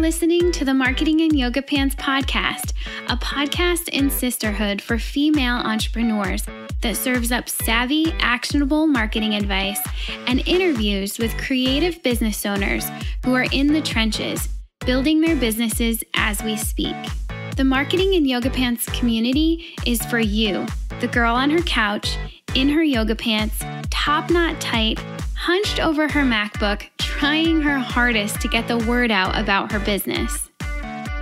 listening to the Marketing in Yoga Pants podcast, a podcast in sisterhood for female entrepreneurs that serves up savvy, actionable marketing advice and interviews with creative business owners who are in the trenches, building their businesses as we speak. The Marketing in Yoga Pants community is for you, the girl on her couch, in her yoga pants, top knot tight, hunched over her MacBook, trying her hardest to get the word out about her business.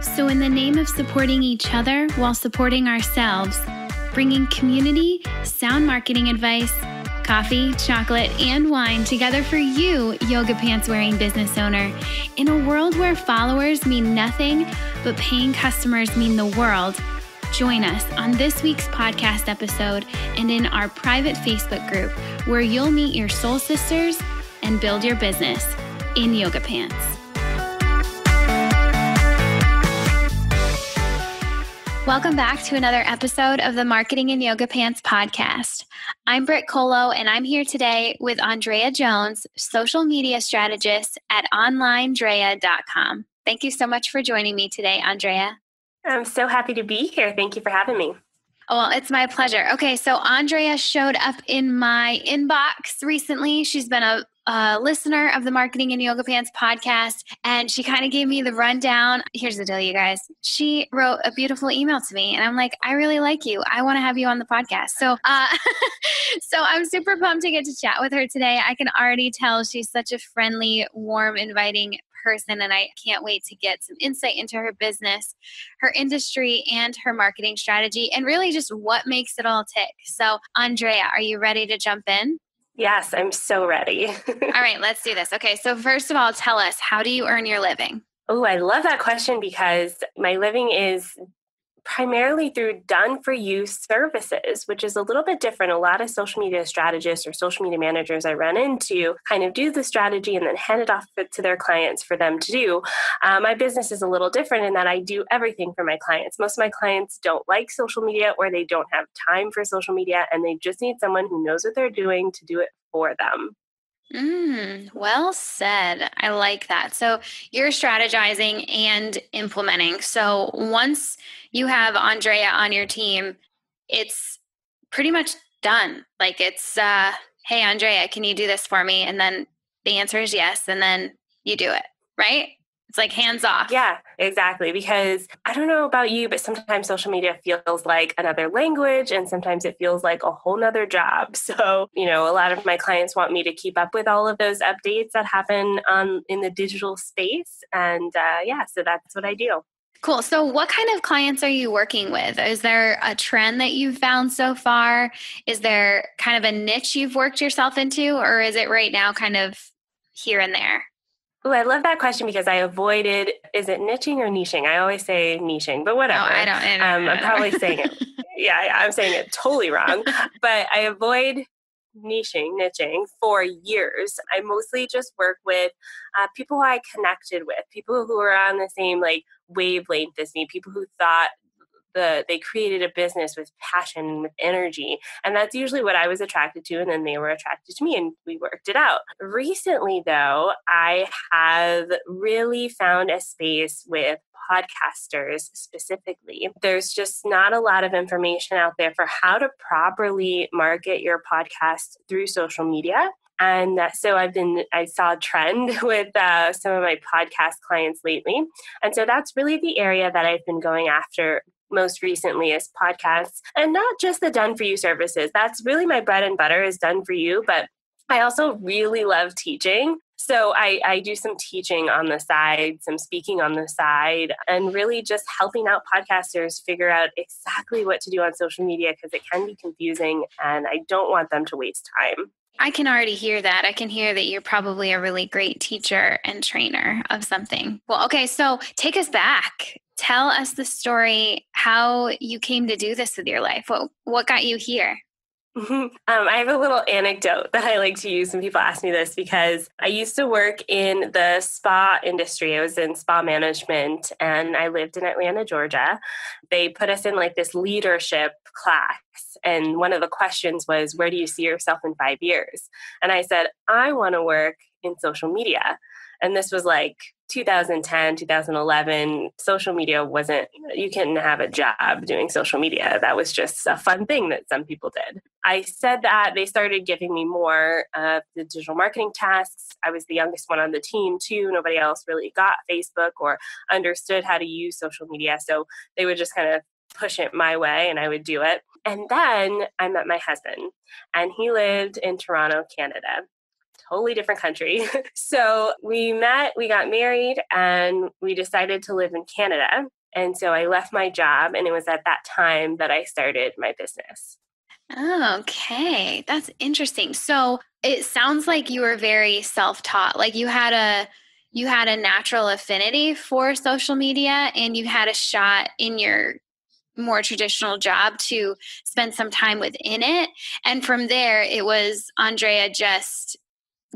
So in the name of supporting each other while supporting ourselves, bringing community, sound marketing advice, coffee, chocolate, and wine together for you, yoga pants wearing business owner, in a world where followers mean nothing, but paying customers mean the world, join us on this week's podcast episode and in our private Facebook group where you'll meet your soul sisters and build your business in yoga pants. Welcome back to another episode of the Marketing in Yoga Pants podcast. I'm Britt Colo, and I'm here today with Andréa Jones, social media strategist at onlinedrea.com. Thank you so much for joining me today, Andréa. I'm so happy to be here. Thank you for having me. Well, it's my pleasure. Okay, so Andréa showed up in my inbox recently. She's been a listener of the Marketing in Yoga Pants podcast, and she kind of gave me the rundown. Here's the deal, you guys. She wrote a beautiful email to me, and I'm like, I really like you. I want to have you on the podcast. So I'm super pumped to get to chat with her today. I can already tell she's such a friendly, warm, inviting person, and I can't wait to get some insight into her business, her industry, and her marketing strategy, and really just what makes it all tick. So, Andréa, are you ready to jump in? Yes, I'm so ready. All right, let's do this. Okay, so first of all, tell us, how do you earn your living? Oh, I love that question because my living is primarily through done-for-you services, which is a little bit different. A lot of social media strategists or social media managers I run into kind of do the strategy and then hand it off to their clients for them to do. My business is a little different in that I do everything for my clients. Most of my clients don't like social media, or they don't have time for social media, and they just need someone who knows what they're doing to do it for them. Well said. I like that. So you're strategizing and implementing. So once you have Andréa on your team, it's pretty much done. Like it's, hey, Andréa, can you do this for me? And then the answer is yes. And then you do it, right? It's like hands off. Yeah, exactly. Because I don't know about you, but sometimes social media feels like another language, and sometimes it feels like a whole nother job. So, a lot of my clients want me to keep up with all of those updates that happen in the digital space. And so that's what I do. Cool. So what kind of clients are you working with? Is there a trend that you've found so far? Is there kind of a niche you've worked yourself into, or is it right now kind of here and there? Oh, I love that question because I avoided, is it niching or niching? I always say niching, but whatever. Oh, I don't. I'm probably saying it. Yeah, I'm saying it totally wrong. But I avoid niching for years. I mostly just work with people who I connected with, people who are on the same wavelength as me, people who thought they created a business with passion, with energy. And that's usually what I was attracted to. And then they were attracted to me and we worked it out. Recently, though, I have really found a space with podcasters specifically. There's just not a lot of information out there for how to properly market your podcast through social media. And so I saw a trend with some of my podcast clients lately. And so that's really the area that I've been going after most recently is podcasts, and not just the done-for-you services. That's really my bread and butter is done for you, but I also really love teaching. So I do some teaching on the side, some speaking on the side, and really just helping out podcasters figure out exactly what to do on social media because it can be confusing and I don't want them to waste time. I can already hear that. I can hear that you're probably a really great teacher and trainer of something. Well, okay, so take us back. Tell us the story, how you came to do this with your life. What got you here? I have a little anecdote that I like to use when people ask me this because I used to work in the spa industry. I was in spa management and I lived in Atlanta, Georgia. They put us in this leadership class. And one of the questions was, where do you see yourself in 5 years? And I said, I want to work in social media. And this was like 2010, 2011. Social media wasn't, you couldn't have a job doing social media. That was just a fun thing that some people did. I said that they started giving me more of the digital marketing tasks. I was the youngest one on the team too. Nobody else really got Facebook or understood how to use social media. So they would just kind of push it my way and I would do it. And then I met my husband and he lived in Toronto, Canada. Totally different country. So we met, we got married, and we decided to live in Canada. And so I left my job, and it was at that time that I started my business. Okay, that's interesting. So it sounds like you were very self-taught. Like you had a natural affinity for social media, and you had a shot in your more traditional job to spend some time within it. And from there, it was Andréa just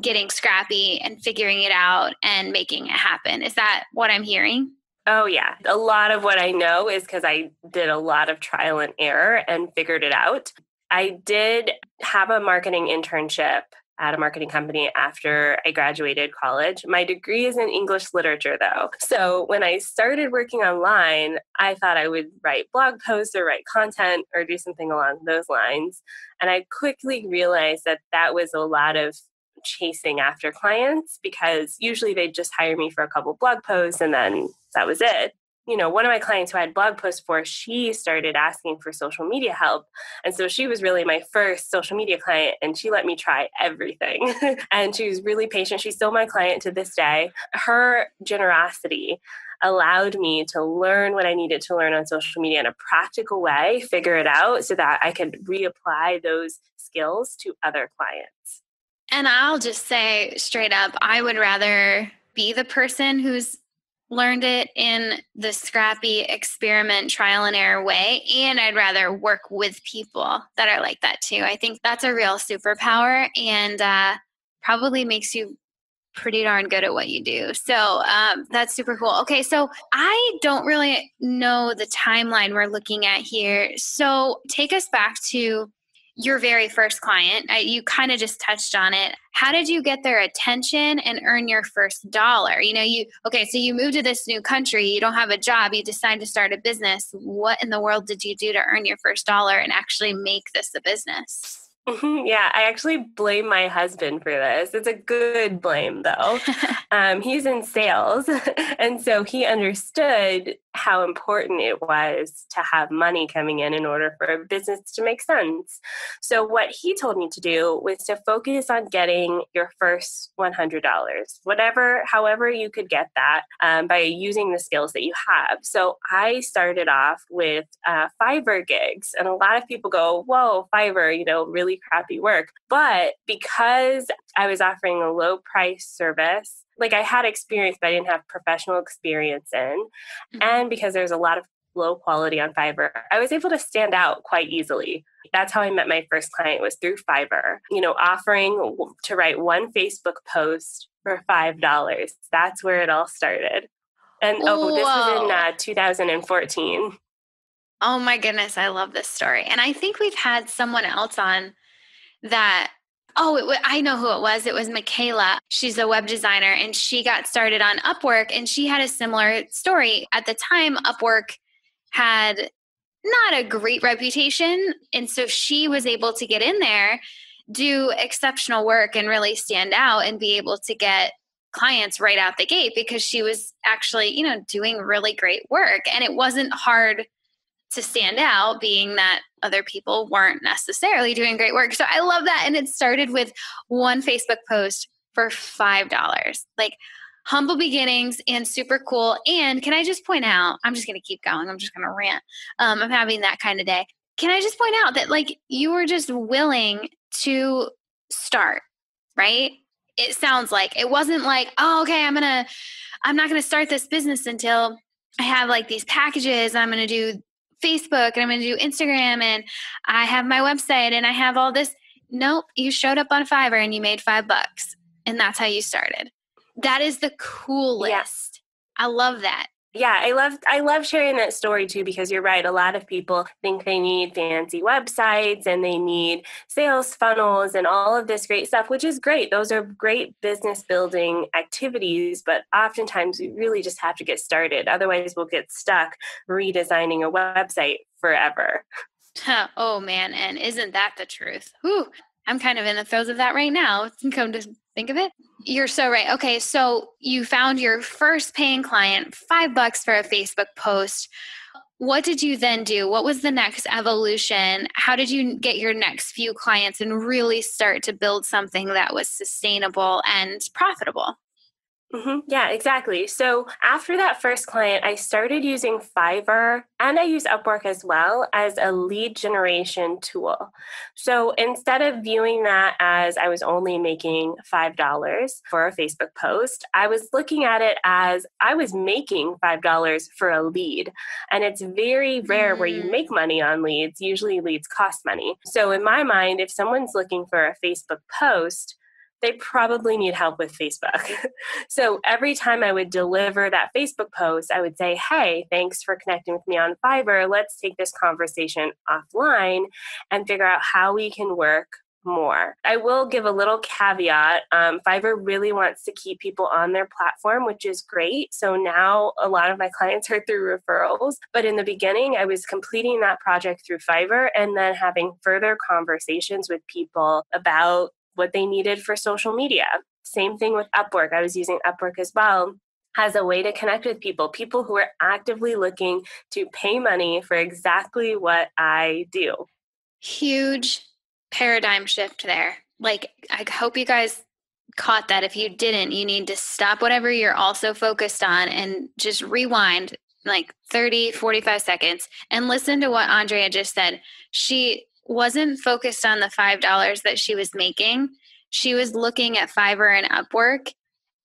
getting scrappy and figuring it out and making it happen. Is that what I'm hearing? Oh, yeah. A lot of what I know is because I did a lot of trial and error and figured it out. I did have a marketing internship at a marketing company after I graduated college. My degree is in English literature, though. So when I started working online, I thought I would write blog posts or write content or do something along those lines. And I quickly realized that that was a lot of chasing after clients because usually they'd just hire me for a couple blog posts and then that was it. You know, one of my clients who I had blog posts for, she started asking for social media help. And so she was really my first social media client and she let me try everything. And she was really patient. She's still my client to this day. Her generosity allowed me to learn what I needed to learn on social media in a practical way, figure it out so that I could reapply those skills to other clients. And I'll just say straight up, I would rather be the person who's learned it in the scrappy experiment, trial and error way. And I'd rather work with people that are like that too. I think that's a real superpower and probably makes you pretty darn good at what you do. So that's super cool. Okay, so I don't really know the timeline we're looking at here. So take us back to your very first client. You kind of just touched on it. How did you get their attention and earn your first dollar? You know, so you moved to this new country, you don't have a job, you decide to start a business. What in the world did you do to earn your first dollar and actually make this a business? Yeah, I actually blame my husband for this. It's a good blame, though. He's in sales, and so he understood how important it was to have money coming in order for a business to make sense. So what he told me to do was to focus on getting your first $100, however you could get that by using the skills that you have. So I started off with Fiverr gigs, and a lot of people go, whoa, Fiverr, really crappy work. But because I was offering a low price service, like I had experience, but I didn't have professional experience in. And because there's a lot of low quality on Fiverr, I was able to stand out quite easily. That's how I met my first client, was through Fiverr, offering to write one Facebook post for $5. That's where it all started. And this was in 2014. Oh my goodness, I love this story. And I think we've had someone else on that. I know who it was. It was Michaela. She's a web designer and she got started on Upwork and she had a similar story. At the time, Upwork had not a great reputation. And so she was able to get in there, do exceptional work and really stand out and be able to get clients right out the gate because she was actually, doing really great work. And it wasn't hard to stand out, being that other people weren't necessarily doing great work. So I love that. And it started with one Facebook post for $5. Like humble beginnings and super cool. And can I just point out, I'm just going to keep going. I'm just going to rant. I'm having that kind of day. Can I just point out that like you were just willing to start, right? It sounds like it wasn't like, oh, okay, I'm not going to start this business until I have like these packages. I'm going to do Facebook and I'm going to do Instagram and I have my website and I have all this. Nope. You showed up on Fiverr and you made $5 and that's how you started. That is the coolest. Yeah. I love that. Yeah, I love sharing that story too, because you're right. A lot of people think they need fancy websites and they need sales funnels and all of this great stuff, which is great. Those are great business building activities, but oftentimes we really just have to get started. Otherwise, we'll get stuck redesigning a website forever. Oh man, and isn't that the truth? Whew, I'm kind of in the throes of that right now. Come to think of it. You're so right. Okay, so you found your first paying client, $5 for a Facebook post. What did you then do? What was the next evolution? How did you get your next few clients and really start to build something that was sustainable and profitable? Yeah, exactly. So after that first client, I started using Fiverr and I use Upwork as well as a lead generation tool. So instead of viewing that as I was only making $5 for a Facebook post, I was looking at it as I was making $5 for a lead. And it's very rare where you make money on leads. Usually leads cost money. So in my mind, if someone's looking for a Facebook post, they probably need help with Facebook. So every time I would deliver that Facebook post, I would say, hey, thanks for connecting with me on Fiverr. Let's take this conversation offline and figure out how we can work more. I will give a little caveat. Fiverr really wants to keep people on their platform, which is great. So now a lot of my clients are through referrals. But in the beginning, I was completing that project through Fiverr and then having further conversations with people about what they needed for social media. Same thing with Upwork. I was using Upwork as well as a way to connect with people who are actively looking to pay money for exactly what I do. Huge paradigm shift there. Like, I hope you guys caught that. If you didn't, you need to stop whatever you're also focused on and just rewind like 30, 45 seconds and listen to what Andrea just said. She wasn't focused on the $5 that she was making. She was looking at Fiverr and Upwork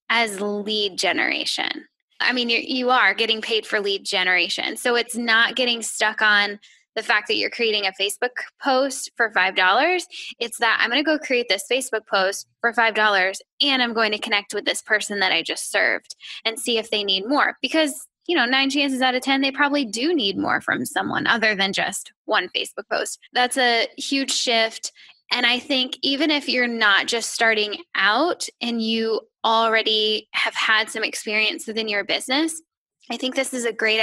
as lead generation. I mean, you are getting paid for lead generation. So it's not getting stuck on the fact that you're creating a Facebook post for $5. It's that I'm going to go create this Facebook post for $5 and I'm going to connect with this person that I just served and see if they need more. Because 9 chances out of 10, they probably do need more from someone other than just one Facebook post. That's a huge shift. And I think even if you're not just starting out and you already have had some experience within your business, I think this is a great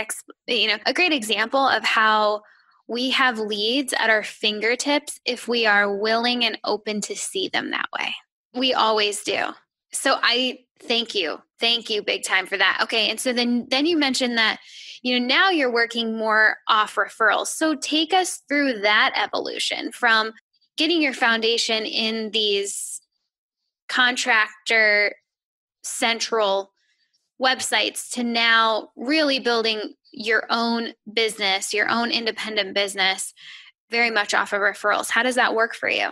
example of how we have leads at our fingertips if we are willing and open to see them that way. We always do. So I thank you big time for that. Okay. And so then you mentioned that, now you're working more off referrals. So take us through that evolution from getting your foundation in these contractor central websites to now really building your own business, your own independent business, very much off of referrals. How does that work for you?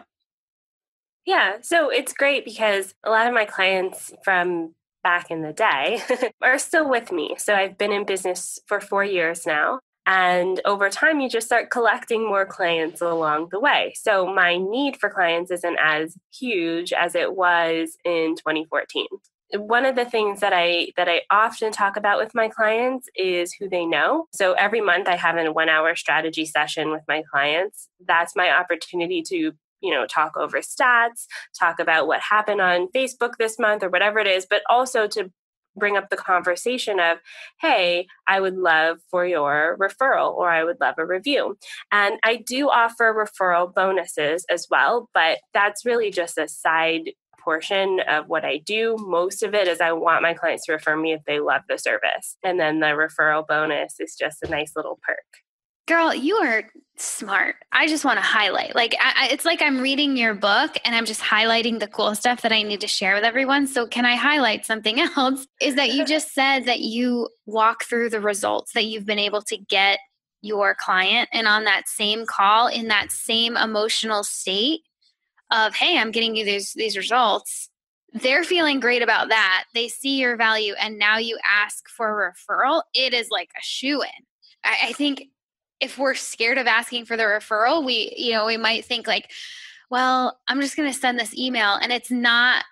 Yeah, so it's great because a lot of my clients from back in the day are still with me. So I've been in business for 4 years now. And over time, you just start collecting more clients along the way. So my need for clients isn't as huge as it was in 2014. One of the things that I often talk about with my clients is who they know. So every month I have a 1-hour strategy session with my clients. That's my opportunity to talk over stats, talk about what happened on Facebook this month or whatever it is, but also to bring up the conversation of, hey, I would love for your referral or I would love a review. And I do offer referral bonuses as well, but that's really just a side portion of what I do. Most of it is I want my clients to refer me if they love the service. And then the referral bonus is just a nice little perk. Girl, you are smart. I just want to highlight. It's like I'm reading your book and I'm just highlighting the cool stuff that I need to share with everyone. So can I highlight something else? Is that you just said that you walk through the results that you've been able to get your client, and on that same call, in that same emotional state of, hey, I'm getting you these results. They're feeling great about that. They see your value and now you ask for a referral. It is like a shoo-in. I think if we're scared of asking for the referral, we might think like, well, I'm just going to send this email, and it's not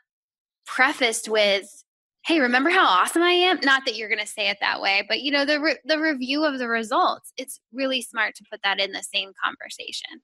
prefaced with, hey, remember how awesome I am? Not that you're going to say it that way, but the review of the results, it's really smart to put that in the same conversation.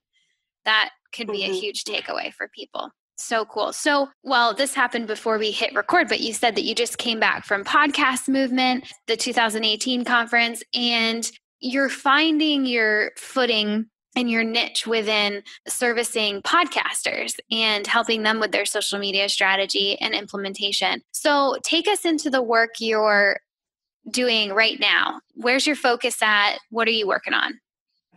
That could be a huge takeaway for people. So cool. So, well, this happened before we hit record, but you said that you just came back from Podcast Movement, the 2018 conference, and you're finding your footing and your niche within servicing podcasters and helping them with their social media strategy and implementation. So take us into the work you're doing right now. Where's your focus at? What are you working on?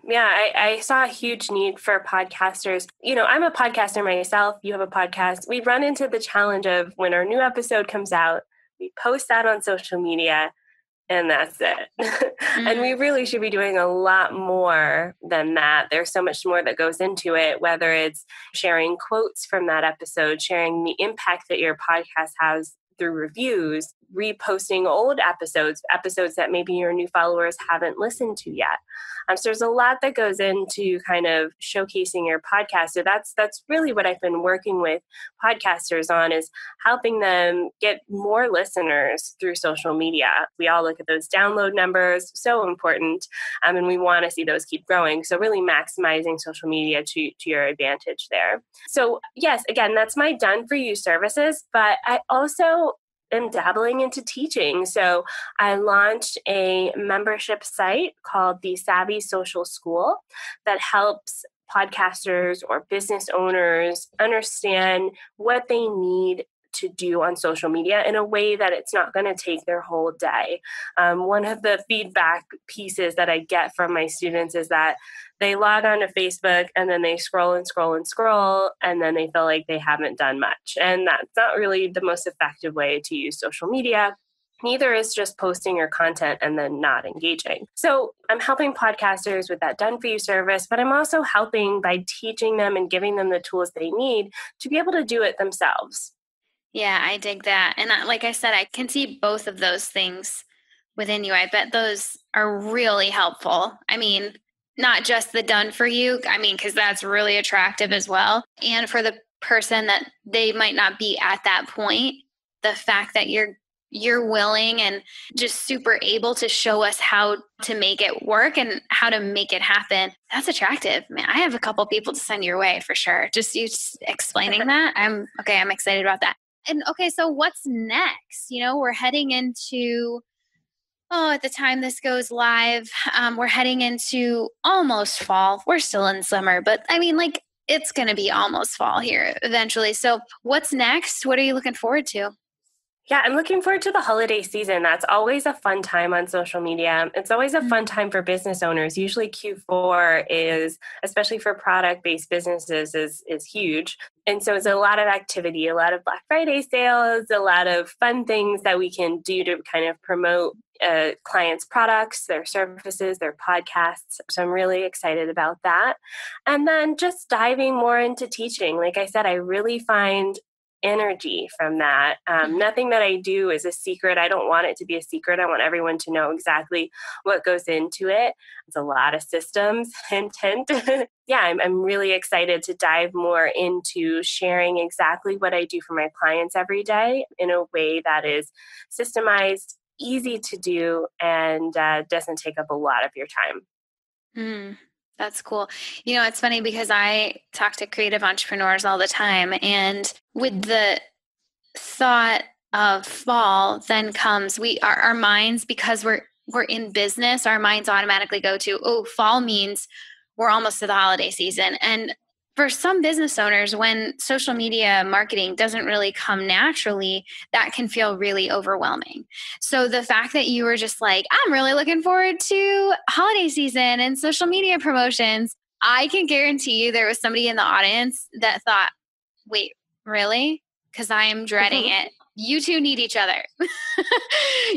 Yeah, I saw a huge need for podcasters. I'm a podcaster myself. You have a podcast. We run into the challenge of when our new episode comes out, we post that on social media, and that's it. And we really should be doing a lot more than that. There's so much more that goes into it, whether it's sharing quotes from that episode, sharing the impact that your podcast has through reviews, reposting old episodes that maybe your new followers haven't listened to yet. So there's a lot that goes into kind of showcasing your podcast. So that's really what I've been working with podcasters on, is helping them get more listeners through social media. We all look at those download numbers, so important, and we want to see those keep growing. So really maximizing social media to your advantage there. So yes, again, that's my done for you services, but I also am dabbling into teaching. So I launched a membership site called the Savvy Social School that helps podcasters or business owners understand what they need to do on social media in a way that it's not going to take their whole day. One of the feedback pieces that I get from my students is that they log on to Facebook and then they scroll and scroll and scroll, and then they feel like they haven't done much. And that's not really the most effective way to use social media. Neither is just posting your content and then not engaging. So I'm helping podcasters with that done for you service, but I'm also helping by teaching them and giving them the tools they need to be able to do it themselves. Yeah, I dig that. And like I said, I can see both of those things within you. I bet those are really helpful. I mean, not just the done for you, because that's really attractive as well. And for the person that they might not be at that point, the fact that you're willing and just super able to show us how to make it work and how to make it happen, that's attractive. Man, I have a couple people to send your way for sure. Just you explaining that. I'm excited about that. And okay, so what's next? We're heading into, at the time this goes live, we're heading into almost fall. We're still in summer, but it's going to be almost fall here eventually. So what's next? What are you looking forward to? Yeah, I'm looking forward to the holiday season. That's always a fun time on social media. It's always a fun time for business owners. Usually Q4 is, especially for product-based businesses, is huge. And so it's a lot of activity, a lot of Black Friday sales, a lot of fun things that we can do to kind of promote clients' products, their services, their podcasts. So I'm really excited about that. And then just diving more into teaching. Like I said, I really find energy from that. Nothing that I do is a secret. I don't want it to be a secret. I want everyone to know exactly what goes into it. It's a lot of systems, hint, hint. Yeah, I'm really excited to dive more into sharing exactly what I do for my clients every day in a way that is systemized, easy to do, and doesn't take up a lot of your time. That's cool. It's funny because I talk to creative entrepreneurs all the time, and with the thought of fall then comes our minds, because we're in business, our minds automatically go to, fall means we're almost to the holiday season. And for some business owners, when social media marketing doesn't really come naturally, that can feel really overwhelming. So the fact that you were just like, I'm really looking forward to holiday season and social media promotions, I can guarantee you there was somebody in the audience that thought, wait, really? Because I am dreading it. You two need each other.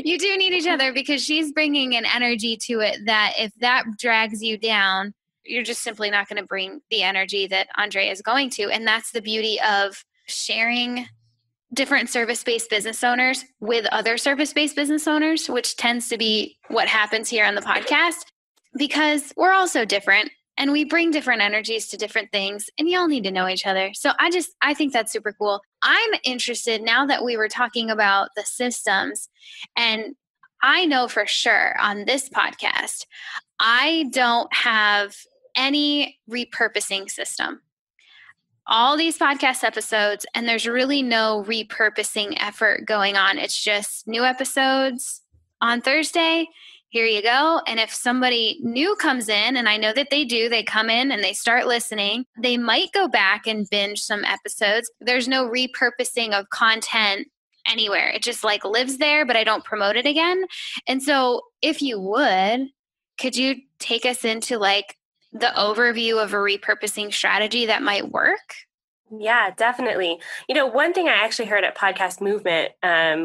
You do need each other, because she's bringing an energy to it that if that drags you down, you're just simply not going to bring the energy that Andréa is going to. And that's the beauty of sharing different service-based business owners with other service-based business owners, which tends to be what happens here on the podcast, because we're all so different. and we bring different energies to different things, and y'all need to know each other. So I think that's super cool. I'm interested now that we were talking about the systems, and I know for sure on this podcast, I don't have any repurposing system. All these podcast episodes, and there's really no repurposing effort going on. It's just new episodes on Thursday. Here you go. And if somebody new comes in, and I know that they do, they come in and they start listening, they might go back and binge some episodes. There's no repurposing of content anywhere. It just like lives there, but I don't promote it again. And so if you would, could you take us into like the overview of a repurposing strategy that might work? Yeah, definitely. One thing I actually heard at Podcast Movement,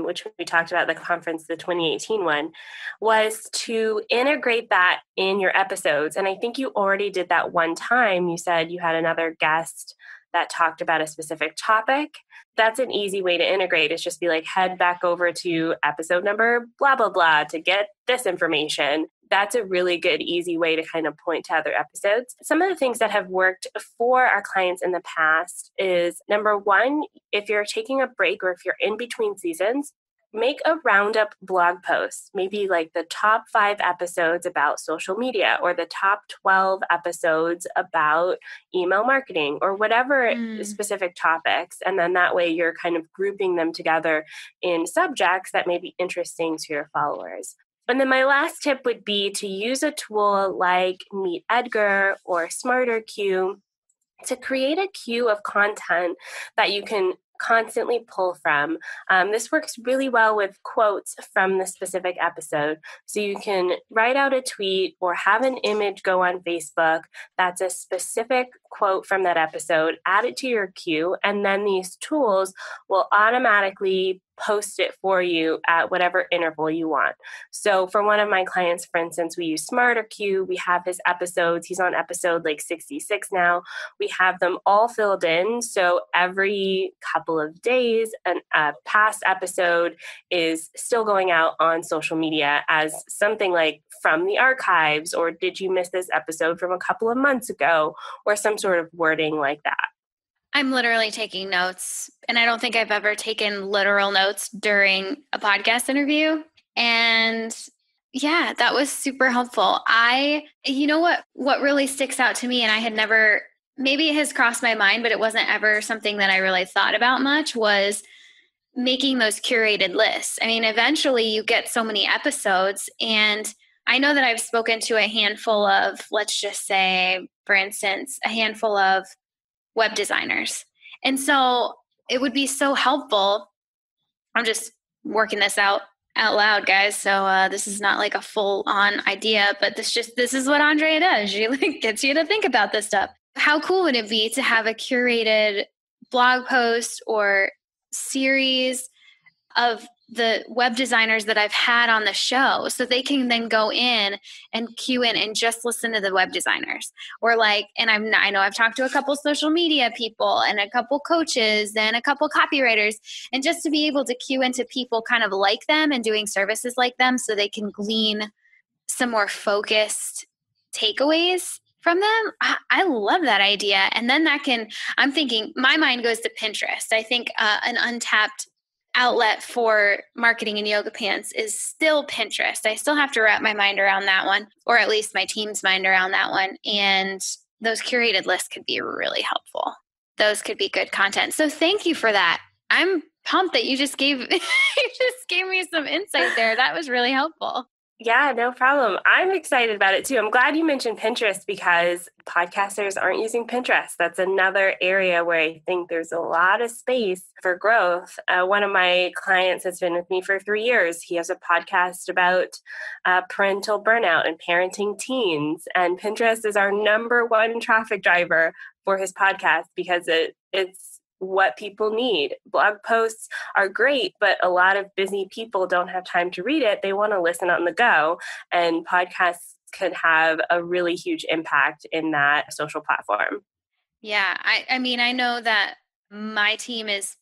which we talked about at the conference, the 2018 one, was to integrate that in your episodes. And I think you already did that one time. You said you had another guest that talked about a specific topic. That's an easy way to integrate. Is just be like, head back over to episode number blah, blah, blah to get this information. That's a really good, easy way to kind of point to other episodes. Some of the things that have worked for our clients in the past is, number one, if you're taking a break or if you're in between seasons, make a roundup blog post, maybe like the top 5 episodes about social media or the top 12 episodes about email marketing or whatever specific topics. And then that way you're kind of grouping them together in subjects that may be interesting to your followers. And then my last tip would be to use a tool like MeetEdgar or SmarterQueue to create a queue of content that you can constantly pull from. This works really well with quotes from the specific episode. So you can write out a tweet or have an image go on Facebook that's a specific quote from that episode, add it to your queue, and then these tools will automatically post it for you at whatever interval you want. So for one of my clients, for instance, we use SmarterQueue. We have his episodes. He's on episode like 66 now. We have them all filled in. So every couple of days, a past episode is still going out on social media as something like from the archives, or did you miss this episode from a couple of months ago, or some sort of wording like that. I'm literally taking notes, and I don't think I've ever taken literal notes during a podcast interview. And yeah, that was super helpful. You know what really sticks out to me, and I had never, maybe it has crossed my mind, but it wasn't ever something that I really thought about much, was making those curated lists. I mean, eventually you get so many episodes, and I know that I've spoken to a handful of, let's just say, for instance, a handful of web designers. And so it would be so helpful. I'm just working this out loud, guys. So this is not like a full on idea, but this is what Andrea does. She like gets you to think about this stuff. How cool would it be to have a curated blog post or series of the web designers that I've had on the show, so they can then go in and queue in and just listen to the web designers? Or like, and I know I've talked to a couple social media people and a couple coaches and a couple copywriters, and just to be able to queue into people kind of like them and doing services like them, so they can glean some more focused takeaways from them. I love that idea. And then I'm thinking, my mind goes to Pinterest. I think an untapped outlet for marketing in yoga pants is still Pinterest. I still have to wrap my mind around that one, or at least my team's mind around that one. And those curated lists could be really helpful. Those could be good content. So thank you for that. I'm pumped that you just gave me some insight there. That was really helpful. Yeah, no problem. I'm excited about it too. I'm glad you mentioned Pinterest, because podcasters aren't using Pinterest. That's another area where I think there's a lot of space for growth. One of my clients has been with me for 3 years. He has a podcast about parental burnout and parenting teens. And Pinterest is our number one traffic driver for his podcast, because it's what people need. Blog posts are great, but a lot of busy people don't have time to read it. They want to listen on the go, and podcasts could have a really huge impact in that social platform. Yeah. I mean, I know that my team is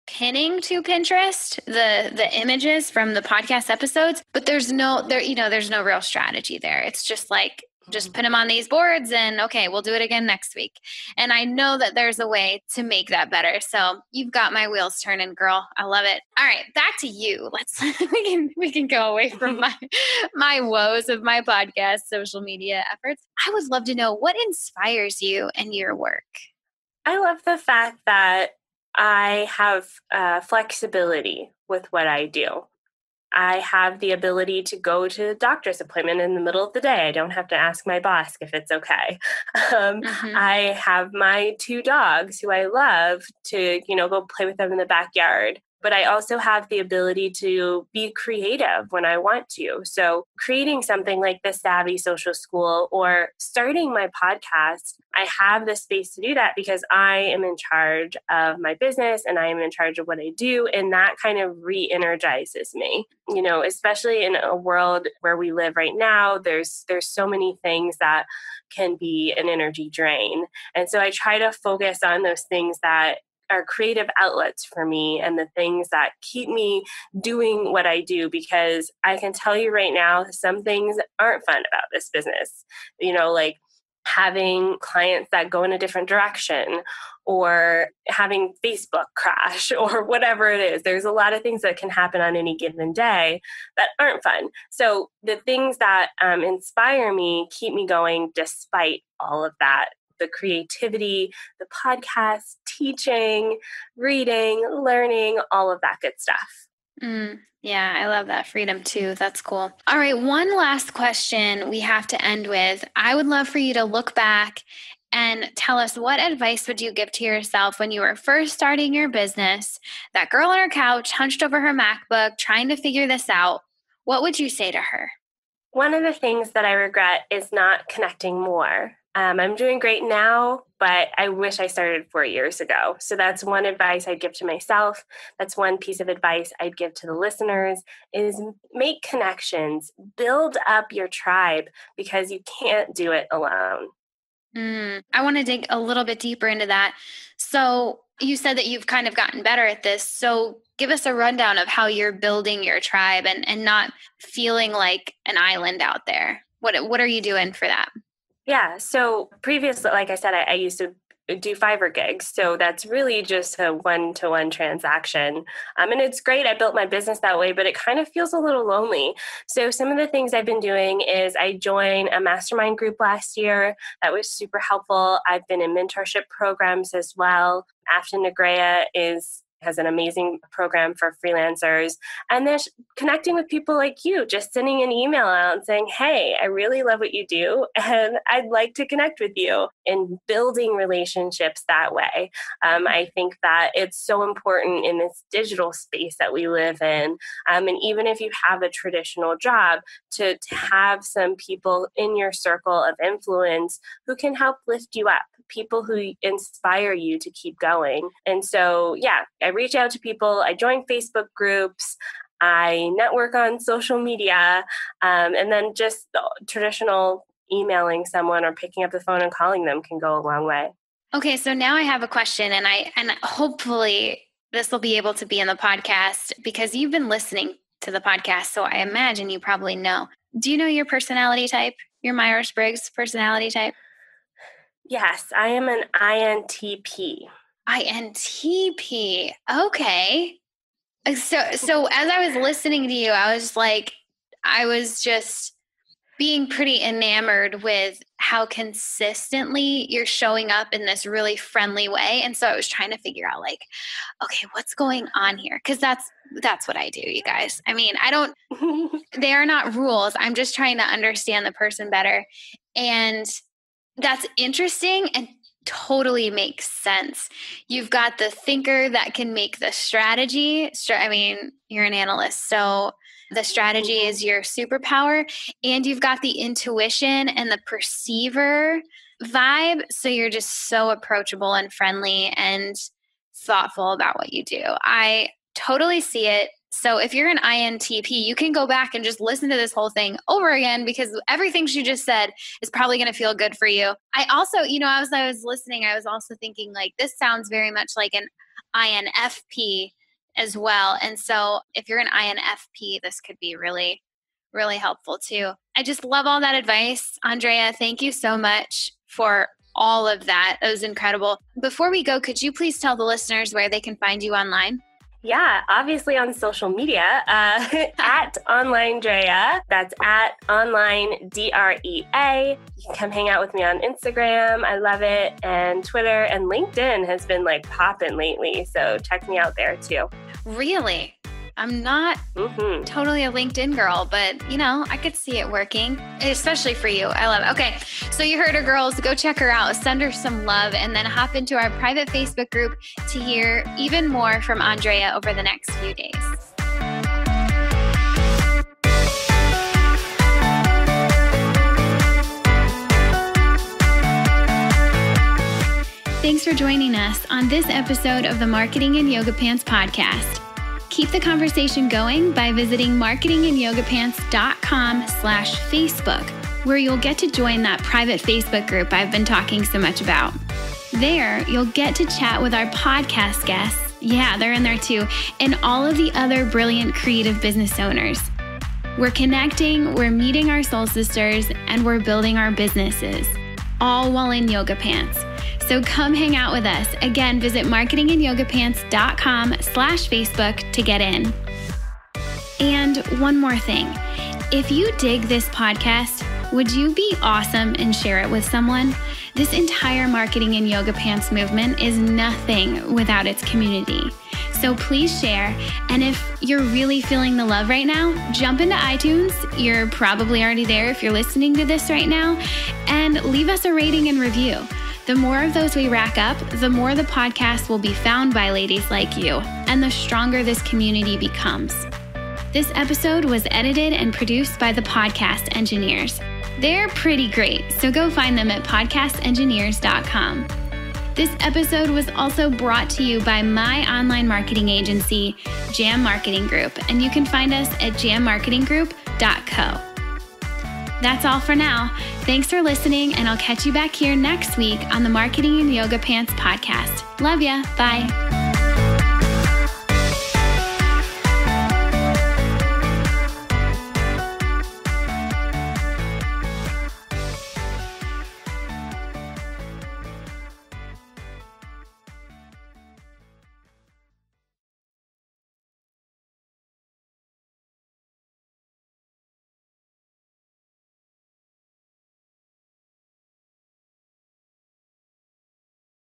pinning to Pinterest the images from the podcast episodes, but there's no real strategy there. It's just like, just put them on these boards and okay, we'll do it again next week. And I know that there's a way to make that better. So you've got my wheels turning, girl. I love it. All right, back to you. Let's we can go away from my woes of my podcast, social media efforts. I would love to know what inspires you in your work. I love the fact that I have flexibility with what I do. I have the ability to go to a doctor's appointment in the middle of the day. I don't have to ask my boss if it's okay. I have my 2 dogs who I love to, go play with them in the backyard. But I also have the ability to be creative when I want to. So creating something like the Savvy Social School or starting my podcast, I have the space to do that because I am in charge of my business and I am in charge of what I do. And that kind of re-energizes me, especially in a world where we live right now. There's so many things that can be an energy drain. And so I try to focus on those things that are creative outlets for me and the things that keep me doing what I do, because I can tell you right now, some things aren't fun about this business, like having clients that go in a different direction or having Facebook crash or whatever it is. There's a lot of things that can happen on any given day that aren't fun. So the things that inspire me keep me going despite all of that. The creativity, the podcast, teaching, reading, learning, all of that good stuff. Yeah, I love that freedom too. That's cool. All right, one last question we have to end with. I would love for you to look back and tell us, what advice would you give to yourself when you were first starting your business? That girl on her couch, hunched over her MacBook, trying to figure this out. What would you say to her? One of the things that I regret is not connecting more. I'm doing great now, but I wish I started 4 years ago. So that's one advice I'd give to myself. That's one piece of advice I'd give to the listeners is make connections, build up your tribe, because you can't do it alone. I want to dig a little bit deeper into that. So you said that you've kind of gotten better at this. So give us a rundown of how you're building your tribe and not feeling like an island out there. What are you doing for that? Yeah. So previously, like I said, I used to do Fiverr gigs. So that's really just a one-to-one transaction. And it's great. I built my business that way, but it kind of feels a little lonely. So some of the things I've been doing is I joined a mastermind group last year. That was super helpful. I've been in mentorship programs as well. Afton Andréa has an amazing program for freelancers. And then connecting with people like you, just sending an email out and saying, hey, I really love what you do, and I'd like to connect with you, and building relationships that way. I think that it's so important in this digital space that we live in. And even if you have a traditional job, to have some people in your circle of influence who can help lift you up, people who inspire you to keep going. And so, yeah, I reach out to people. I join Facebook groups. I network on social media. And then just the traditional emailing someone or picking up the phone and calling them can go a long way. Okay, so now I have a question, and hopefully this will be able to be in the podcast because you've been listening to the podcast, so I imagine you probably know. Do you know your personality type, your Myers-Briggs personality type? Yes, I am an INTP. INTP. Okay. So as I was listening to you, I was just being pretty enamored with how consistently you're showing up in this really friendly way. And so I was trying to figure out okay, what's going on here? Because that's what I do, you guys. I mean, they are not rules. I'm just trying to understand the person better. And that's interesting and totally makes sense. You've got the thinker that can make the strategy. I mean, you're an analyst, so the strategy is your superpower, and you've got the intuition and the perceiver vibe. So you're just so approachable and friendly and thoughtful about what you do. I totally see it. So if you're an INTP, you can go back and just listen to this whole thing over again because everything she just said is probably going to feel good for you. I also, as I was listening, I was also thinking this sounds very much like an INFP as well. And so if you're an INFP, this could be really, really helpful too. I just love all that advice. Andréa, thank you so much for all of that. It was incredible. Before we go, could you please tell the listeners where they can find you online? Yeah, obviously on social media, at OnlineDrea. That's at OnlineDrea. You can come hang out with me on Instagram. I love it. And Twitter and LinkedIn has been like popping lately. So check me out there too. Really? I'm not totally a LinkedIn girl, but I could see it working, especially for you. I love it. Okay. So you heard her, girls. Go check her out, send her some love, and then hop into our private Facebook group to hear even more from Andréa over the next few days. Thanks for joining us on this episode of the Marketing in Yoga Pants podcast. Keep the conversation going by visiting marketinganyogapants.com/Facebook, where you'll get to join that private Facebook group I've been talking so much about. There, you'll get to chat with our podcast guests. Yeah, they're in there too, and all of the other brilliant creative business owners. We're connecting, we're meeting our soul sisters, and we're building our businesses, all while in yoga pants. So come hang out with us. Again, visit marketinganyogapants.com/Facebook to get in. And one more thing. If you dig this podcast, would you be awesome and share it with someone? This entire Marketing in Yoga Pants movement is nothing without its community. So please share. And if you're really feeling the love right now, jump into iTunes. You're probably already there if you're listening to this right now. And leave us a rating and review. The more of those we rack up, the more the podcast will be found by ladies like you, and the stronger this community becomes. This episode was edited and produced by the Podcast Engineers. They're pretty great, so go find them at podcastengineers.com. This episode was also brought to you by my online marketing agency, Jam Marketing Group, and you can find us at jammarketinggroup.co. That's all for now. Thanks for listening, and I'll catch you back here next week on the Marketing in Yoga Pants podcast. Love ya. Bye.